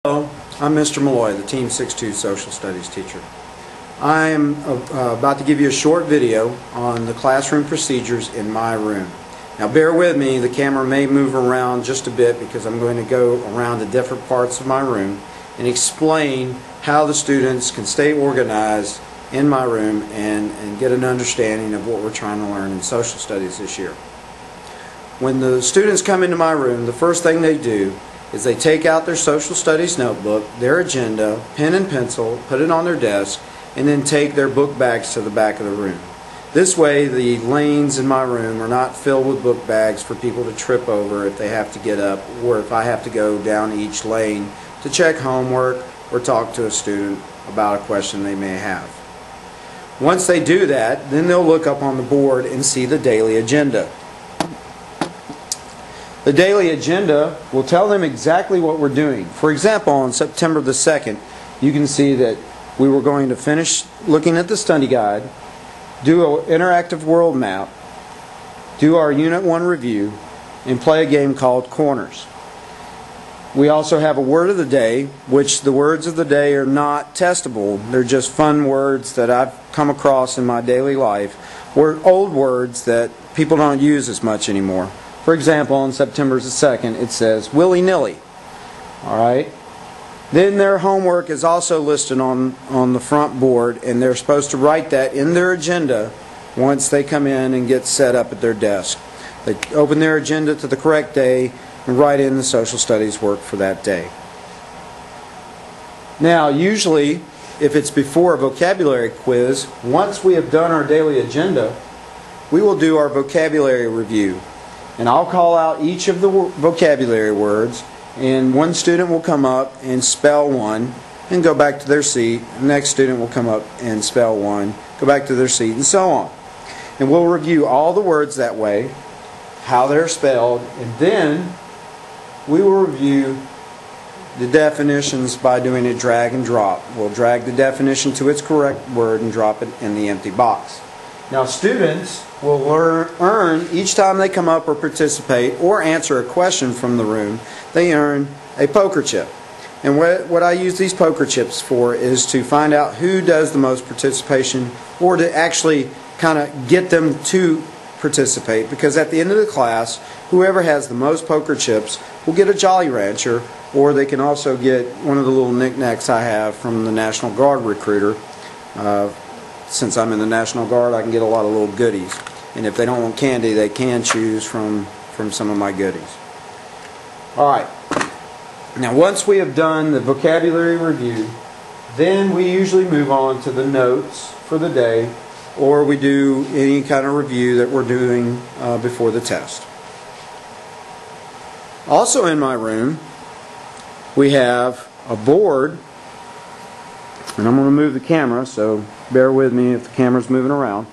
Hello, I'm Mr. Maloy, the Team 6-2 Social Studies teacher. I am about to give you a short video on the classroom procedures in my room. Now bear with me, the camera may move around just a bit because I'm going to go around to different parts of my room and explain how the students can stay organized in my room and get an understanding of what we're trying to learn in social studies this year. When the students come into my room, the first thing they do is they take out their social studies notebook, their agenda, pen and pencil, put it on their desk, and then take their book bags to the back of the room. This way the lanes in my room are not filled with book bags for people to trip over if they have to get up, or if I have to go down each lane to check homework or talk to a student about a question they may have. Once they do that, then they'll look up on the board and see the daily agenda. The daily agenda will tell them exactly what we're doing. For example, on September the 2nd, you can see that we were going to finish looking at the study guide, do an interactive world map, do our Unit 1 review, and play a game called Corners. We also have a word of the day, which the words of the day are not testable. They're just fun words that I've come across in my daily life, or old words that people don't use as much anymore. For example, on September the 2nd, it says willy-nilly. Alright? Then their homework is also listed on the front board, and they're supposed to write that in their agenda once they come in and get set up at their desk. They open their agenda to the correct day and write in the social studies work for that day. Now, usually, if it's before a vocabulary quiz, once we have done our daily agenda, we will do our vocabulary review. And I'll call out each of the vocabulary words, and one student will come up and spell one and go back to their seat. The next student will come up and spell one, go back to their seat, and so on. And we'll review all the words that way, how they're spelled, and then we will review the definitions by doing a drag and drop. We'll drag the definition to its correct word and drop it in the empty box. Now students will earn, each time they come up or participate or answer a question from the room, they earn a poker chip. And what I use these poker chips for is to find out who does the most participation, or to actually kind of get them to participate, because at the end of the class, whoever has the most poker chips will get a Jolly Rancher, or they can also get one of the little knickknacks I have from the National Guard recruiter. Since I'm in the National Guard, I can get a lot of little goodies. And if they don't want candy, they can choose from some of my goodies. Alright. Now once we have done the vocabulary review, then we usually move on to the notes for the day, or we do any kind of review that we're doing before the test. Also in my room, we have a board, and I'm going to move the camera, so bear with me if the camera's moving around.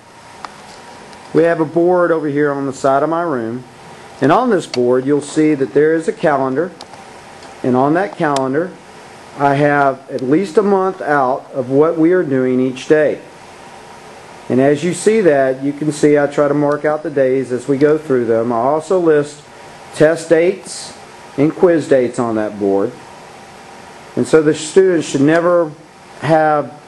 We have a board over here on the side of my room, and on this board you'll see that there is a calendar, and on that calendar I have at least a month out of what we are doing each day. And as you see that, you can see I try to mark out the days as we go through them. I also list test dates and quiz dates on that board. And so the students should never have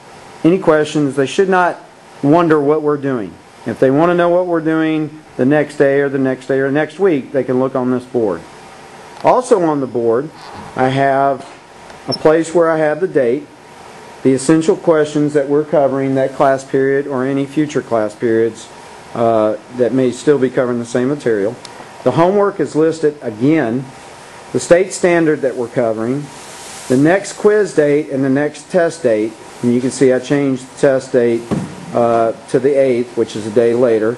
any questions. They should not wonder what we're doing. If they want to know what we're doing the next day or the next day or next week, they can look on this board. Also on the board, I have a place where I have the date, the essential questions that we're covering that class period or any future class periods that may still be covering the same material. The homework is listed again, the state standard that we're covering, the next quiz date and the next test date. And you can see I changed the test date to the 8th, which is a day later.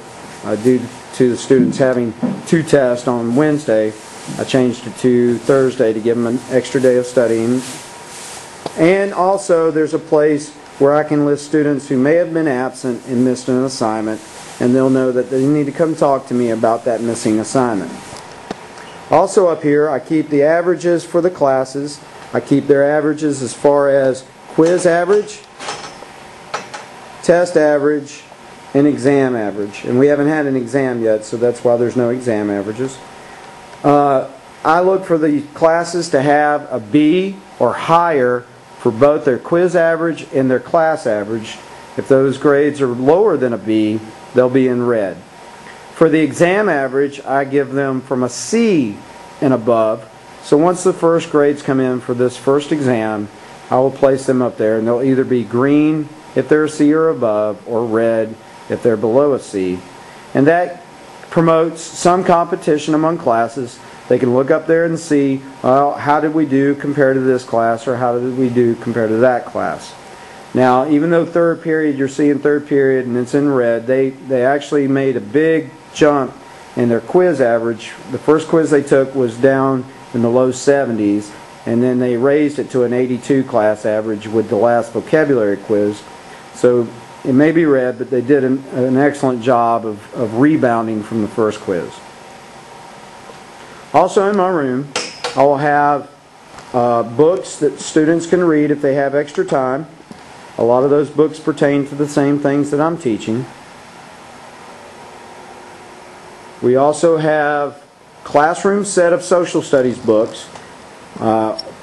Due to the students having 2 tests on Wednesday, I changed it to Thursday to give them an extra day of studying. And also there's a place where I can list students who may have been absent and missed an assignment, and they'll know that they need to come talk to me about that missing assignment. Also up here I keep the averages for the classes. I keep their averages as far as quiz average, test average, and exam average. And we haven't had an exam yet, so that's why there's no exam averages. I look for the classes to have a B or higher for both their quiz average and their class average. If those grades are lower than a B, they'll be in red. For the exam average, I give them from a C and above. So once the first grades come in for this first exam, I will place them up there, and they'll either be green if they're a C or above, or red if they're below a C. And that promotes some competition among classes. They can look up there and see, well, how did we do compared to this class, or how did we do compared to that class. Now, even though third period, you're seeing third period and it's in red, they actually made a big jump in their quiz average. The first quiz they took was down in the low 70s, and then they raised it to an 82 class average with the last vocabulary quiz. So it may be red, but they did an excellent job of rebounding from the first quiz. Also in my room, I will have books that students can read if they have extra time. A lot of those books pertain to the same things that I'm teaching. We also have classroom set of social studies books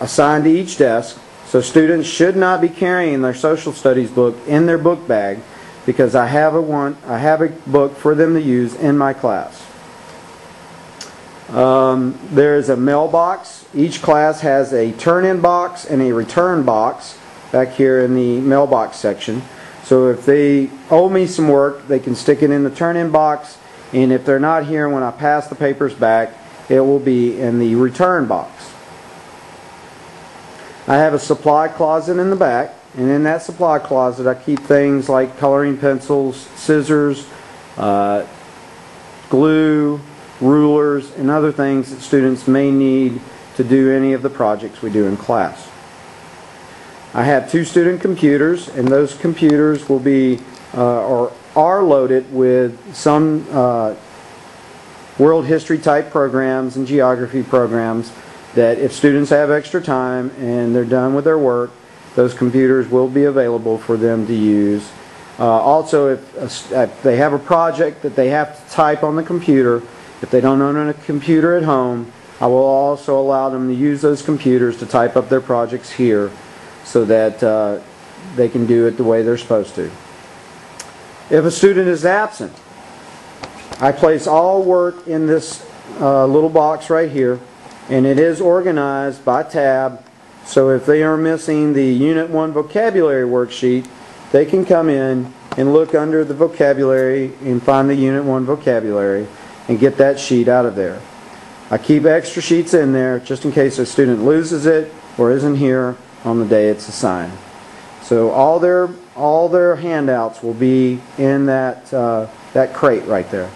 assigned to each desk. So students should not be carrying their social studies book in their book bag, because I have a book for them to use in my class. There is a mailbox. Each class has a turn-in box and a return box back here in the mailbox section. So if they owe me some work, they can stick it in the turn-in box, and if they're not here when I pass the papers back, it will be in the return box. I have a supply closet in the back, and in that supply closet I keep things like coloring pencils, scissors, glue, rulers, and other things that students may need to do any of the projects we do in class. I have 2 student computers, and those computers will be or are loaded with some world history type programs and geography programs that if students have extra time and they're done with their work, those computers will be available for them to use. Also, if they have a project that they have to type on the computer, if they don't own a computer at home, I will also allow them to use those computers to type up their projects here, so that they can do it the way they're supposed to. If a student is absent, I place all work in this little box right here, and it is organized by tab, so if they are missing the Unit 1 vocabulary worksheet, they can come in and look under the vocabulary and find the Unit 1 vocabulary and get that sheet out of there. I keep extra sheets in there just in case a student loses it or isn't here on the day it's assigned. So all their handouts will be in that that crate right there.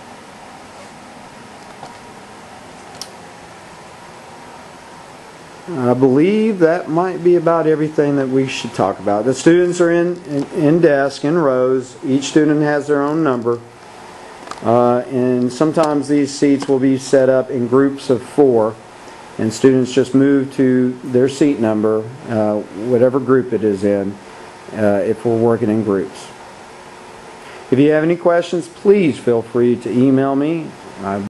I believe that might be about everything that we should talk about. The students are in desks, in rows. Each student has their own number. And sometimes these seats will be set up in groups of 4. And students just move to their seat number, whatever group it is in, if we're working in groups. If you have any questions, please feel free to email me.